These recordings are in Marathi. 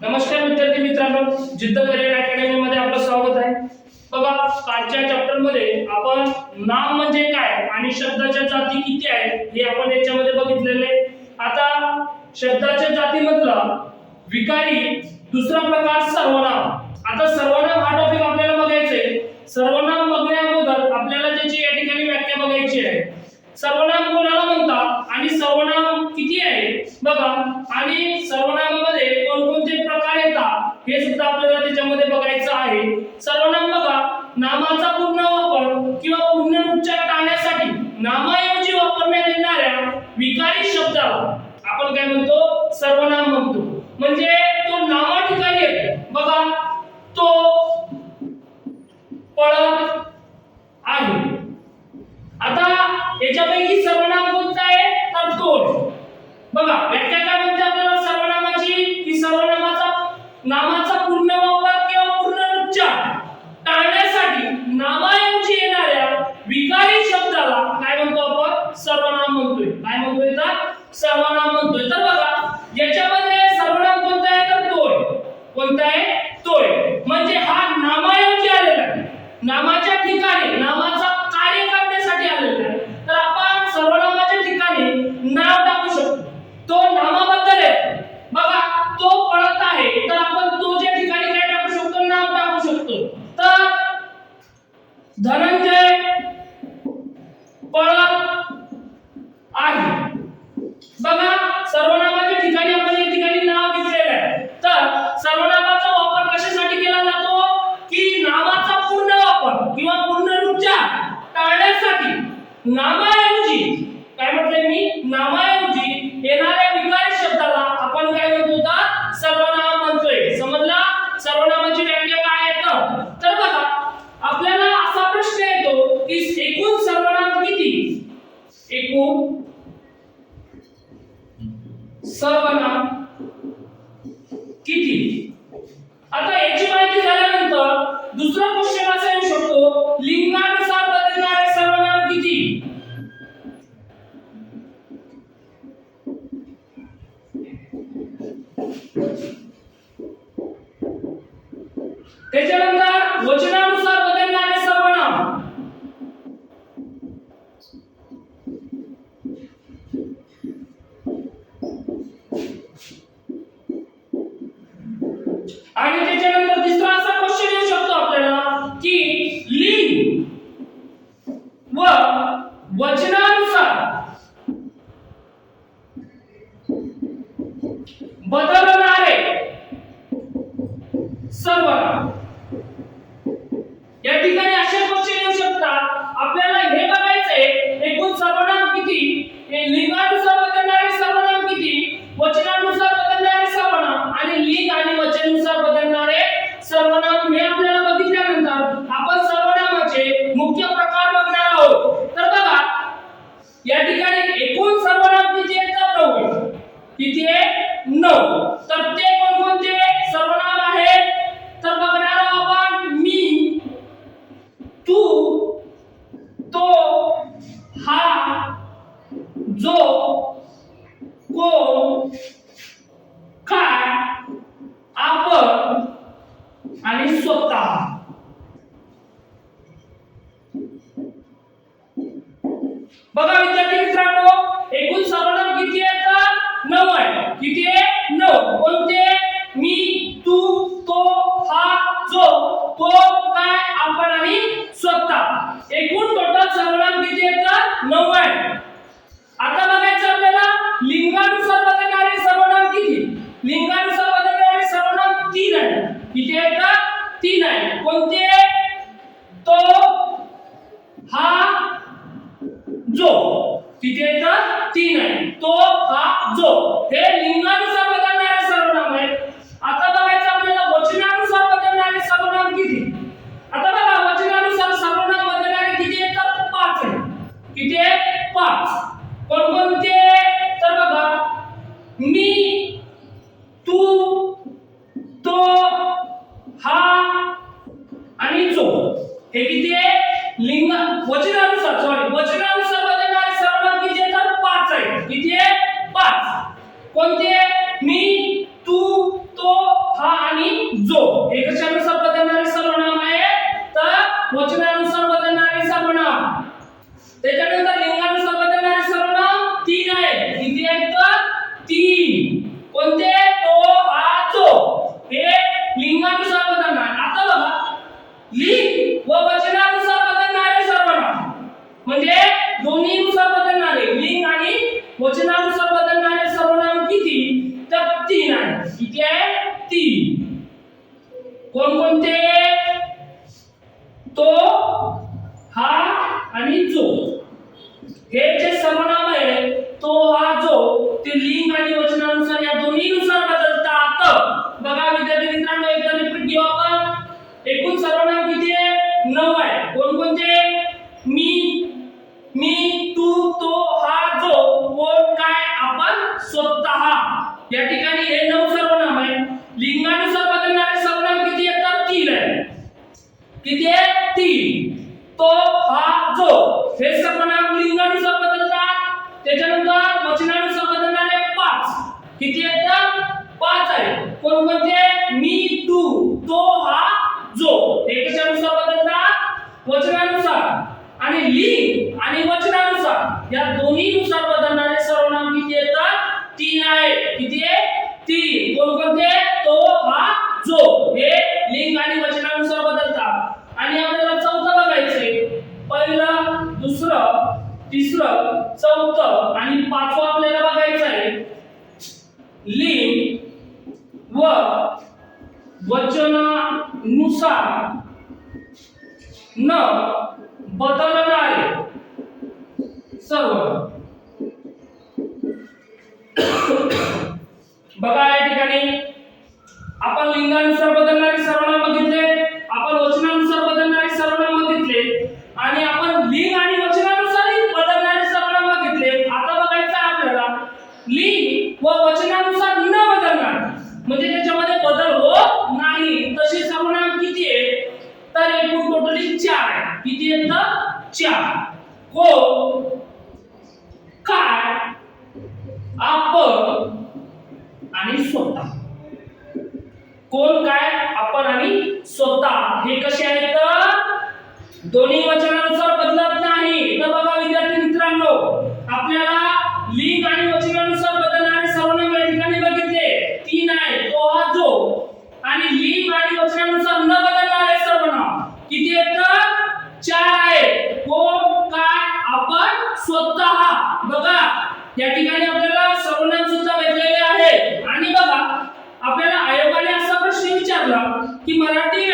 नमस्कार विद्यार्थी मित्रांनो, जिद्द करिअर अकॅडमी मध्ये आपलं स्वागत आहे। बघा, कालच्या चॅप्टर मध्ये आपण नाम म्हणजे काय आणि शब्दाच्या जाती किती आहेत हे आपण याच्यामध्ये बघितलेले। आता शब्दाच्या जातीमधला विकारी दुसरा प्रकार सर्वनाम। आता सर्वनाम हा टॉपिक आपल्याला बघायचा आहे। सर्वनाम बघण्या अगोदर आपल्याला त्याची या ठिकाणी व्याख्या बघायची आहे। सर्वनाम कोणाला म्हणतात आणि सर्वनाम किती आहे बघा, आणि सर्वनामामध्ये कोणकोणते प्रकार येतात हे सुद्धा आपल्याला त्याच्यामध्ये बघायचं आहे। सर्वनाम बघा, नामाचा पूर्ण वापर किंवा पूर्ण उच्चार टाळण्यासाठी नामाऐवजी वापरण्यात येणाऱ्या विकारी शब्दाला आपण काय म्हणतो, सर्वनाम म्हणतो। म्हणजे तो नामा ठिकाणी येतो बघा, तो पळत आहे। आता याच्यापैकी सर्वनाम कोणतं आहे तर तोड। बघा, व्याख्या काय म्हणते आपल्याला सर्वनामाची, की सर्वनामाचा नामाचा पूर्ण वापर किंवा पूर्ण उच्चार टाळण्यासाठी नामाऐवजी येणाऱ्या विकारी शब्दाला काय म्हणतो आपण, सर्वनाम म्हणतोय। काय म्हणतोय तर सर्वनाम म्हणतोय। तर बघा, याच्यामध्ये सर्वनाम कोणतं आहे तर तोड। कोणतं आहे तोड, म्हणजे हा नामाऐवजी आलेला आहे, नामाच्या ठिकाणी नामाचा कार्य करण्यासाठी आलेला आहे। तर आपण सर्वनामाच्या ठिकाणी नाव टाकू शकतो, तो नामाबद्दल आहे। बघा, तो पळत आहे तर आपण तो ज्या ठिकाणी काय टाकू शकतो, नाव टाकू शकतो। तर धनंजय पळत आहे। बघा, सर्वनामाच्या ठिकाणी आपण या ठिकाणी नाव घेतलेलं आहे। तर सर्वनामाचा वापर कशासाठी केला जातो, की नामाचा पूर्ण वापर किंवा पूर्ण उच्चार टाळण्यासाठी नामाऐवजी, काय म्हटले मी, नामाऐवजी येणाऱ्या विकारी शब्दाला आपण काय म्हणतो तर सर्वनाम म्हणतोय। समजला सर्वनामाची व्याख्या काय आहे तर बघा, आपल्याला असा प्रश्न येतो की एकूण सर्वनाम किती, एकूण सर्वनाम किती। आता याची माहिती झाल्यानंतर दुसरा क्वेश्चन असा येऊ शकतो, लिंगानुसार बदलणारे सर्वनाम किती। त्याच्यानंतर वचनानुसार बदलणारे सर्वनाम, आणि त्याच्यानंतर तिसरा असा क्वेश्चन येऊ शकतो आपल्याला की लिंग व वचनानुसार बदलणारे सर्वनाम। या ठिकाणी असे क्वेश्चन येऊ शकतात, आपल्याला हे बघायचंय एकूण सर्वनाम किती, हे लिंगानुसार बदलणारे सर्वनाम किती, वचनानुसार बदलणारे सर्वनाम आणि लिंग आणि वचनानुसार बदलणारे सर्वनाम। हे आपल्याला बघितल्यानंतर आपण सर्वनामाचे मुख्य प्रकार बघणार आहोत। तर बघा, या ठिकाणी एकूण सर्वनाम किती आहेत तर 9। किती आहे 9। तर ते कोणकोणते सर्वनाम आहेत तर बघणार आहोत आपण, मी, तू, तो, हा, जो, कोण, काय, आपण आणि स्वतः। बघा विद्यार्थी मित्रांनो, एकूण सर्वनाम किती आहेत तर 9 आहे। किती आहे 9। कोणते, मी, तू, तो, हा, जो, कोण, काय, आपण आणि स्वतः। एकूण टोटल सर्वनाम किती आहेत तर 9 आहे। आता बघायचं आपल्याला लिंगानुसार बदलणारे सर्वनाम किती। लिंगानुसार बदलणारे सर्वनाम 3 आहे। किती आहेत तर 3 आहे। कोणते, तो, हा, जो। किती आहेत तर 3 आहे। तो, हा, जो हे लिंगानुसार बदलणारे सर्वनाम आहेत। आता बघायचं आपल्याला वचनानुसार बदलणारे सर्वनाम किती। आता बघा, वचनानुसार सर्वनाम बदलणारे किती आहेत तर 5 आहे। किती आहे 5। कोणकोणते तर बघा, मी, तू, तो, हा आणि तीन. कोणकोणते? तो, हा आणि जो. हे जे सर्वनाम आहे तो, हा, जो, ते लिंग आणि वचनानुसार या दोन्हीनुसार बदलतात. बघा विद्यार्थी मित्रांनो, एकदा रिपीट घेऊ आपण. एकूण सर्वनाम किती आहे? 9 आहे. कोणकोणते? मी, तू, तो, हा, जो, कोण, काय, आपण, स्वतः. या ठिकाणी हे 9 सर्वनाम आहे. लिंगानुसार बदलणारे सर्वनाम किती आहेत? 3 आहे. किती आहे? 3. तो, हा, जो, हे सर्वनाम लिंगानुसार बदलतात. त्याच्यानंतर वचनानुसार बदलणारे 5. किती आहेत? 5 आहे. कोणकोणते? मी, तू, तो, हा, जो. हे कशानुसार बदलतात? वचनानुसार. आणि लिंग आणि वचनानुसार या दोन्हीनुसार बदलणारे सर्वनाम किती येतात? 3 आहे. किती आहे? 3. कोणकोणते? तो, हा, जो. हे लिंग आणि वचनानुसार बदलतात. आणि आपल्याला चौथं बघायचंय. पहिलं, दुसरं, तिसरं, चौथं आणि पाचवं आपल्याला बघायचं आहे. लिंग व वचनानुसार न बदलणारे सर्व. बघा या ठिकाणी आपण लिंगानुसार बदलणारे सर्वनाम बघितले, आपण वचनानुसार बदलणारे सर्वनाम बघितले आणि आपण लिंग आणि वचनानुसारही बदलणारे सर्वनाम बघितले. आता बघायचं आहे आपल्याला लिंग व वचनानुसार न बदलणार, म्हणजे त्याच्यामध्ये बदल होत नाही तसे सर्वनाम किती आहे? तर एकूण टोटली 4 आहे. किती आहेत? 4. कोण, काय, आपण आणि स्वतः. कोण, काय, आपण आणि स्वतः हे कसे आहेत? दोन्ही वचनानुसार बदलत नाही. तर बघा विद्यार्थी मित्रांनो, आपल्याला लिंग आणि वचनानुसार बदलणारे सर्वनाम या ठिकाणी बघितले 3 आहे. तो, हा, जो. आणि लिंग आणि वचनानुसार न बदलणारे सर्वनाम किती आहेत? 4 आहे. कोण, काय, आपण, स्वतः. बघा या ठिकाणी आपल्याला सर्वनाम सुद्धा भेटलेले आहे. आणि बघा आपल्याला आयोगाने असा प्रश्न विचारला की मराठी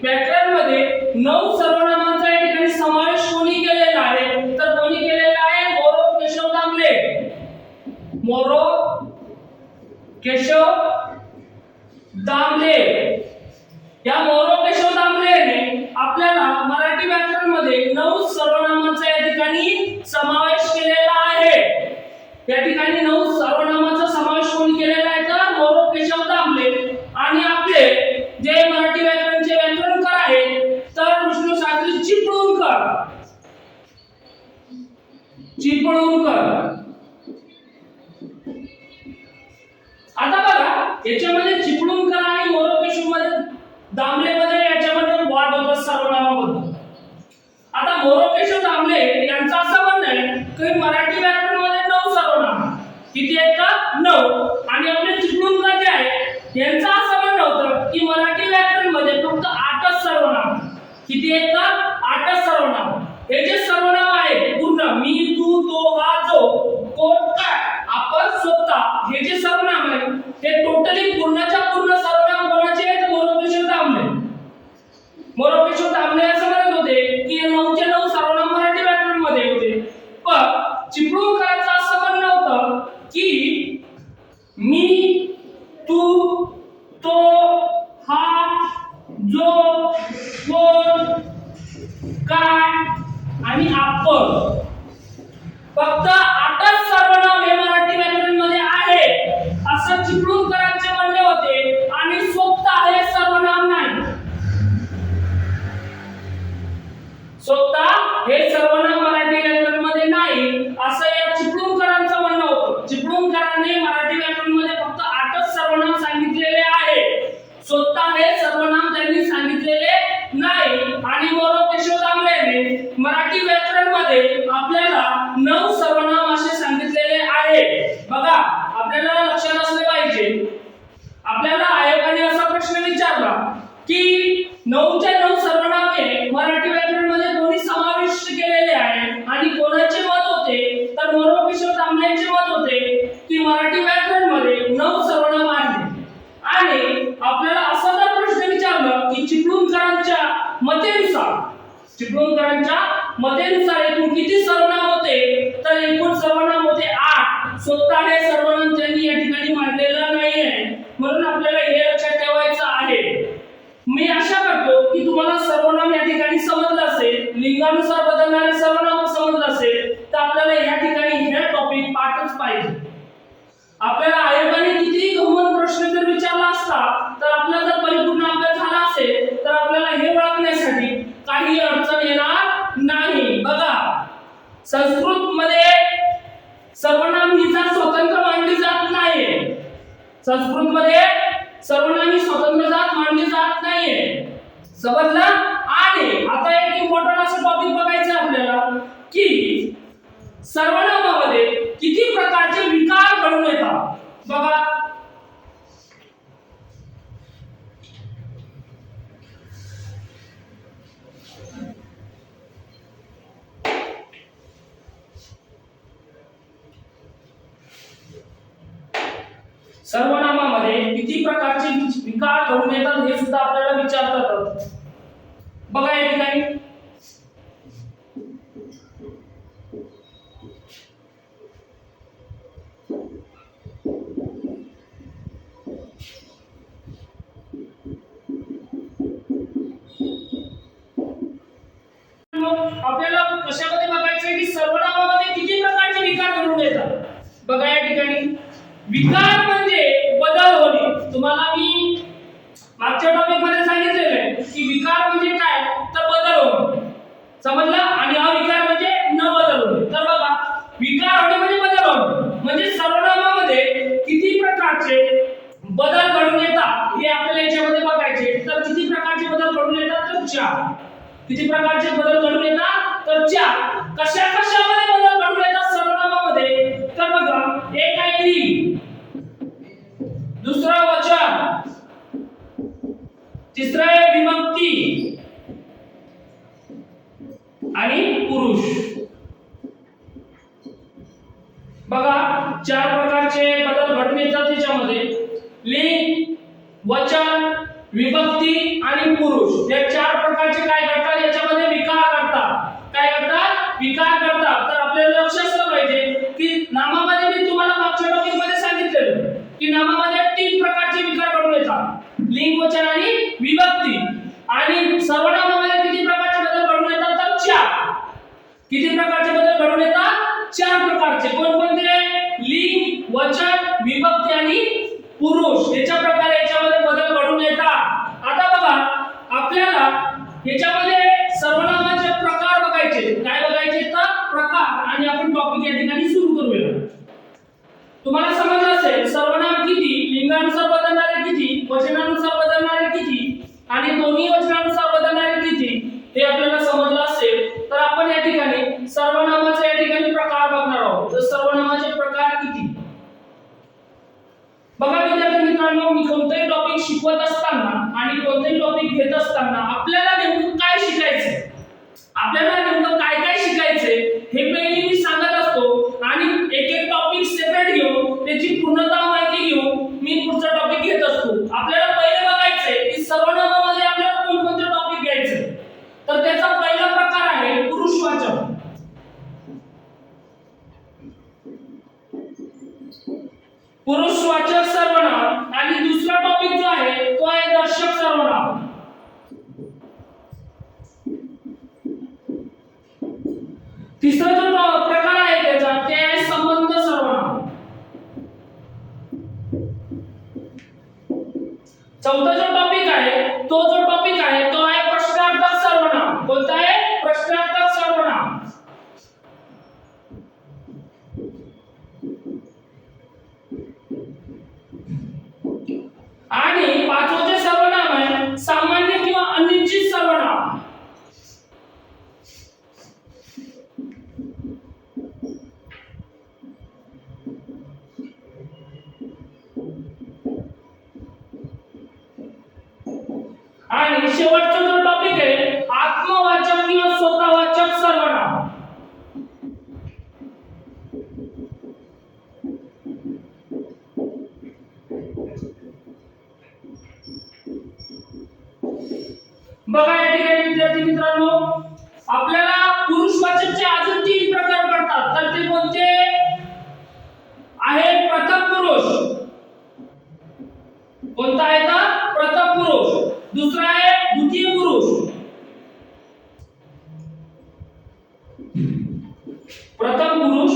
व्याकरणमध्ये 9 सर्वनामांचा या ठिकाणी समावेश कोणी केलेला आहे? तर कोणी केलेला आहे? मोरो केशव दामले. मोरो केशव दामले. या मोरो केशव दामलेने आपल्याला मराठी व्याकरणमध्ये 9 सर्वनामांचा या ठिकाणी समावेश केलेला आहे. या ठिकाणी 9 सर्वनामांचा समावेश कोणी केलेला आहे? तर मोरो केशव दामले. आणि आपले जे मराठी व्याकरणचे व्याकरणकार आहेत तर विष्णू शास्त्री चिपळूणकर. आता बघा याच्यामध्ये चिपळूणकर आणि मोरो केशव मध्ये दामले मध्ये याच्यामध्ये वाद होता सर्वनामाबद्दल. आता मोरो केशव दामले यांचं असं म्हणणं आहे की मराठी व्याकरणमध्ये 9 सर्वनाम. किती आहेत? 9. आणि आपले चिपळूणकर जे आहे यांचं असं म्हणणं होतं की मराठी व्याकरणमध्ये फक्त 8च सर्वनाम. किती आहेत? 8च सर्वनाम. हे जे सर्वनाम आहे पूर्ण मी, तू, तो, हा, जो, कोण, काय, आपण, स्वतः हे जे सर्वनाम आहे ते टोटली पूर्णच्या पूर्ण सर्वनाम कोणाचे आहेत? मोरो केशव दामले. मोरो केशव दामले असं म्हणत होते की 9चे 9 सर्वनाम मराठी व्याकरणमध्ये होते. पण चिपळूणकरांचं असं म्हणणं होतं की मी, तू, तो, हा, जो, कोण, काय आणि आपण फक्त 8च सर्वनाम हे मराठी व्याकरणमध्ये आहे. संस्कृतमध्ये सर्वनामी स्वतंत्र जात मानली जात नाहीये. समजलं? आणि आता एक इम्पॉर्टंट असं टॉपिक बघायचं आपल्याला की सर्वनामामध्ये किती प्रकारचे विकार घडून येतात. बघा, सर्वनामामध्ये किती प्रकारचे विकार घडून येतात हे सुद्धा आपल्याला विचारतात. बघा या ठिकाणी आपल्याला कशामध्ये बघायचं की सर्वनामामध्ये किती प्रकारचे विकार घडून येतात. बघा या ठिकाणी विकार म्हणजे बदल होणे. तुम्हाला मी मागच्या टॉपिक मध्ये सांगितलेलं आहे की विकार म्हणजे काय तर बदल होणे. समजलं? आणि अविकार म्हणजे न बदल होणे. तर बघा, विकार होणे म्हणजे बदल होणे. म्हणजे सर्वनामामध्ये किती प्रकारचे बदल घडून येतात हे आपल्याला याच्यामध्ये बघायचे. तर किती प्रकारचे बदल घडून येतात तर 4. किती प्रकारचे बदल घडून येतात तर 4. कशा कशामध्ये बदल घडून येतात सर्वनामामध्ये तर बघा, एक आहे लिंग, दुसरा वचन, तिसरा आहे विभक्ती आणि पुरुष. बघा, 4 प्रकारचे बदल घडून येतात त्याच्यामध्ये. लिंग, वचन, विभक्ती आणि पुरुष या 4 प्रकारचे काय करतात याच्यामध्ये विकार करतात. काय करतात? विकार करतात. तर आपल्याला लक्षात असलं पाहिजे की नामामध्ये मी तुम्हाला मागच्या टॉपिक मध्ये सांगितलेलं की नामामध्ये 3 प्रकारचे विकार घडून येतात. लिंग, वचन आणि विभक्ती. आणि सर्वनामामध्ये किती प्रकारचे बदल घडून येतात तर 4. किती प्रकारचे बदल घडून येतात? 4 प्रकारचे. कोणकोणते? लिंग, वचन, विभक्ती आणि पुरुष. याच्या प्रकारे याच्यामध्ये बदल घडून येतात. आता बघा, आपल्याला याच्यामध्ये सर्वनामाचे प्रकार बघायचे. काय बघायचे तर प्रकार. आणि आपण टॉपिक या ठिकाणी सुरू करूया. तुम्हाला समजलं असेल सर्वनाम किती, लिंगानुसार बदलणारे किती, वचनानुसार बदलणारे किती आणि दोन्ही वचनानुसार बदलणारे किती हे आपल्याला समजलं असेल तर आपण या ठिकाणी सर्वनामाचे या ठिकाणी प्रकार बघणार आहोत. तर सर्वनामाचे प्रकार किती. बघा विद्यार्थी मित्रांनो, मी कोणतेही टॉपिक शिकवत असताना आणि कोणतेही टॉपिक घेत असताना आपल्याला नेमकं काय शिकायचंय, आपल्याला नेमकं काय काय शिकायचंय हे पहिली मी सांगत असतो. आणि एक एक टॉपिक सेपरेट घेऊन त्याची पूर्णतः माहिती घेऊन मी पुढचा टॉपिक घेत असतो. आपल्याला पहिले बघायचंय की सर्वनामामध्ये आपल्याला कोणकोणते टॉपिक घ्यायचे. तर त्याचा पहिला प्रकार आहे पुरुषवाचक. पुरुषवाचक सर्वनाम. आणि दुसरा टॉपिक जो आहे तो आहे दर्शक सर्वनाम. तिसरा जो प्रकार आहे त्याचा ते आहे संबंध सर्वनाम. चौथा जो टॉपिक आहे तो आहे प्रश्नार्थक सर्वनाम. कोणता आहे? प्रश्नार्थक सर्वनाम. आणि पाचवं जे सर्वनाम आहे सामान्य किंवा अनिश्चित सर्वनाम. आणि शेवटचा जो टॉपिक आहे आत्मवाचक किंवा स्वतःवाचक सर्वनाम. बघा या ठिकाणी विद्यार्थी मित्रांनो, आपल्याला पुरुषवाचकचे अजून 3 प्रकार पडतात. तर ते कोणते आहे? प्रथम पुरुष. कोणता आहे तर प्रथम पुरुष. दुसरा आहे द्वितीय पुरुष. प्रथम पुरुष,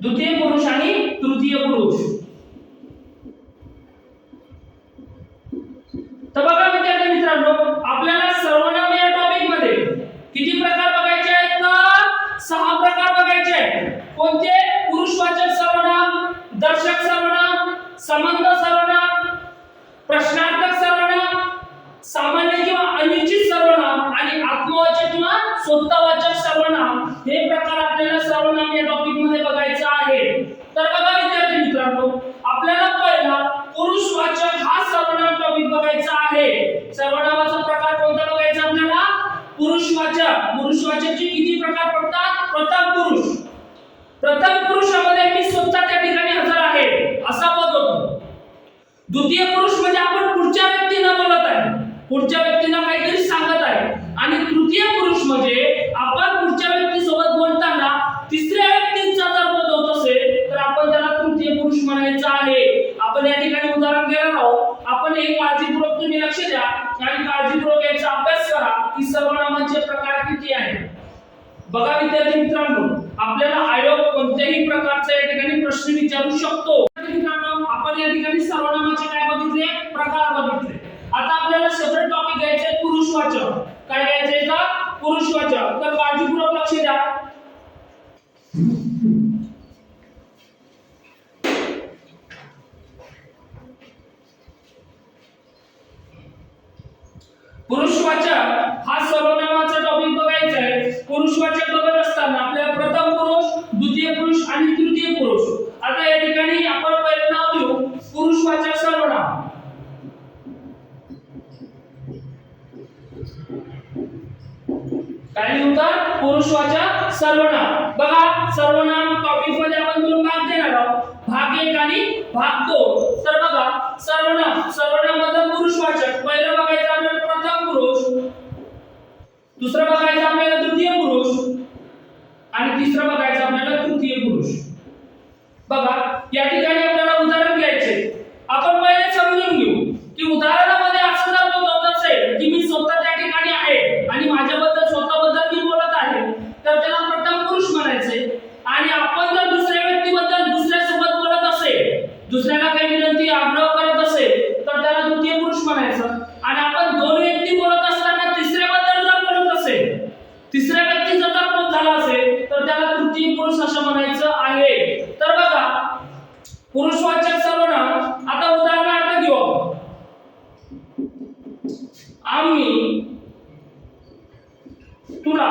द्वितीय पुरुष आणि तृतीय पुरुष. तर बघा विद्यार्थी मित्रांनो, आपल्याला सर्वनाम या टॉपिक मध्ये किती प्रकार बघायचे आहेत तर 6 प्रकार बघायचे आहेत. कोणते? पुरुषवाचक सर्वनाम प्रकारचा या ठिकाणी प्रश्न विचारू शकतो. मित्रांनो, आपण या ठिकाणी सर्वनामाचे काय बघितले, प्रकार बघितले. आता आपल्याला सेपरेट टॉपिक घ्यायचे आहे पुरुषवाचक. काय घ्यायचे आहे का, पुरुषवाचक. तर काळजीपूर्वक लक्ष द्या. पुरुषवाचक हा सर्वनामाचा टॉपिक बघायचा आहे. पुरुषवाचक बघत असताना आपल्याला प्रथम पुरुष, द्वितीय पुरुष आणि तृतीय पुरुष. आता या ठिकाणी आपण पहिलं नाव लिहू, पुरुषवाचक सर्वनाम. काय लिहू तर, पुरुषवाचक सर्वनाम. बघा सर्वनाम टॉपिक मध्ये आपण दोन भाग देणार आहोत, भाग 1 आणि भाग 2. तर बघा सर्वनाम, सर्वनाम मध्ये पुरुषवाचक पहिलं बघायचं आपल्याला प्रथम पुरुष, दुसरं बघायचं आपल्याला द्वितीय पुरुष आणि तिसरं बघायचं आपल्याला तृतीय पुरुष. बघा या ठिकाणी आपल्याला उदाहरण घ्यायचे. आपण पहिले समजून घेऊ की उदाहरणामध्ये असं जर होत असेल की मी स्वतः त्या ठिकाणी आहे आणि माझ्याबद्दल स्वतःबद्दल मी बोलत आहे, तर त्याला प्रथम पुरुष म्हणायचे. आणि आपण जर दुसऱ्या व्यक्तीबद्दल दुसऱ्यासोबत बोलत असेल, दुसऱ्याला काही विनंती आग्रह करत असेल, तर त्याला द्वितीय पुरुष म्हणायचं. आणि आपण दोन व्यक्ती बोलत असताना तिसऱ्याबद्दल जर बोलत असेल, तिसऱ्या व्यक्तीचा जर बोल झाला असेल, तर त्याला तृतीय पुरुष असं म्हणायचं आहे. तर बघा पुरुषवाचक सर्वनाम. आता उदाहरणार्थ घेऊ आपण. आम्ही तुला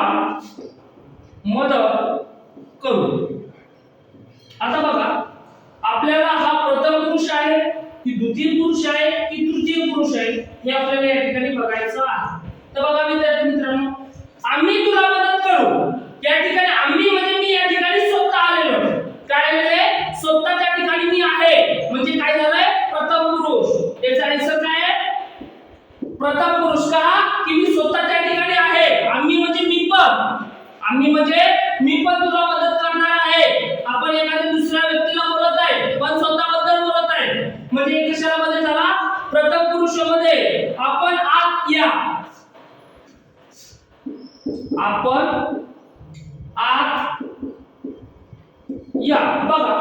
मदत करू. आता बघा आपल्याला हा प्रथम पुरुष आहे की द्वितीय पुरुष आहे की तृतीय पुरुष आहे हे आपल्याला या ठिकाणी बघायचं आहे. तर बघा विद्यार्थी मित्रांनो, आम्ही तुला मदत करू. या ठिकाणी आम्ही म्हणजे मी या ठिकाणी स्वतः आलेलो. काय आलेले, स्वतः त्या ठिकाणी मी आहे म्हणजे काय झालंय, प्रथम पुरुष. याचा आन्सर काय आहे, प्रथम पुरुष. का की मी स्वतः त्या ठिकाणी आहे. आम्ही म्हणजे मी पण, आम्ही म्हणजे मी पण तुला मदत करणार आहे. आपण एखाद्या दुसऱ्या व्यक्तीला बोलत आहे पण स्वतःबद्दल बोलत आहे म्हणजे कशाला मध्ये झाला, प्रथम पुरुषामध्ये. आपण आत या, आपण आत या. बघा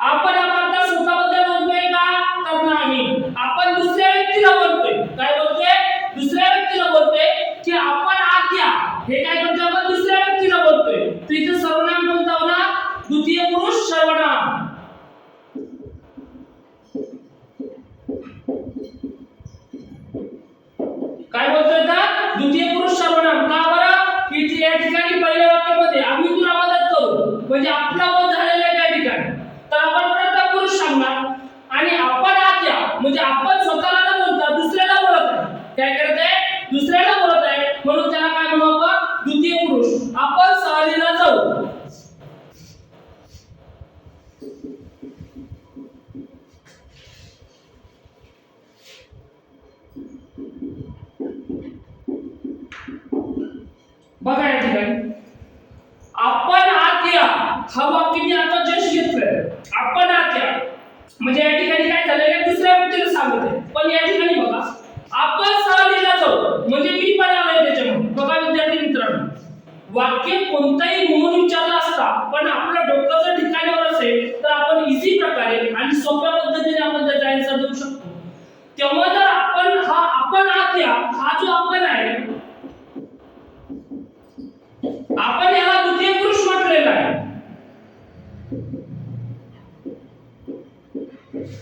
आपण आता स्वतःबद्दल बोलतोय का, तर नाही. आपण दुसऱ्या व्यक्तीला बोलतोय. काय बोलतोय, दुसऱ्या व्यक्तीला बोलतोय की आपण आत या. हे काय करतोय, आपण दुसऱ्या व्यक्तीला बोलतोय. तर इथे सर्वनाम कोणता होता, द्वितीय पुरुष सर्वनाम. काय बोलतोय तर, द्वितीय पुरुष सर्वनाम. का बरं, की या ठिकाणी पहिल्या वाक्यामध्ये आम्ही तुला मदत करू म्हणजे आपला बोल झालेला आहे त्या ठिकाणी. तर आपण प्रथम पुरुष सांगणार आणि आपण आत या म्हणजे आपण स्वतःला न बोलता दुसऱ्याला बोलत आहे. काय करत आहे, दुसऱ्याला बोलत आहे म्हणून त्याला काय म्हणू आपण, द्वितीय पुरुष. आपण सहलीला जाऊ. बघा या ठिकाणी आपण आत या हा वाक्य मी आता जस्ट घेतलंय. आपण आत या म्हणजे या ठिकाणी काय झालेलं आहे, दुसऱ्या व्यक्तीला सांगत आहे. पण या ठिकाणी बघा आपण सहलीला जाऊ म्हणजे मी पण आलोय त्याच्यामध्ये. बघा विद्यार्थी मित्रांनो, वाक्य कोणताही म्हणून विचारलं असता पण आपलं डोकं जर ठिकाणावर असेल तर आपण इझी प्रकारे आणि सोप्या पद्धतीने आपण त्याचा आन्सर देऊ शकतो. तेव्हा जर आपण आत या हा जो आपण आहे, आपण याला द्वितीय पुरुष म्हटलेला आहे.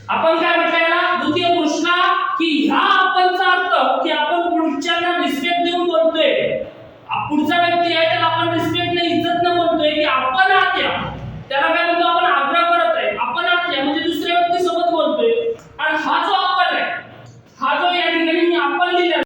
आपण काय म्हटलं याला, द्वितीय पुरुष. का की ह्या आपणचा अर्थ की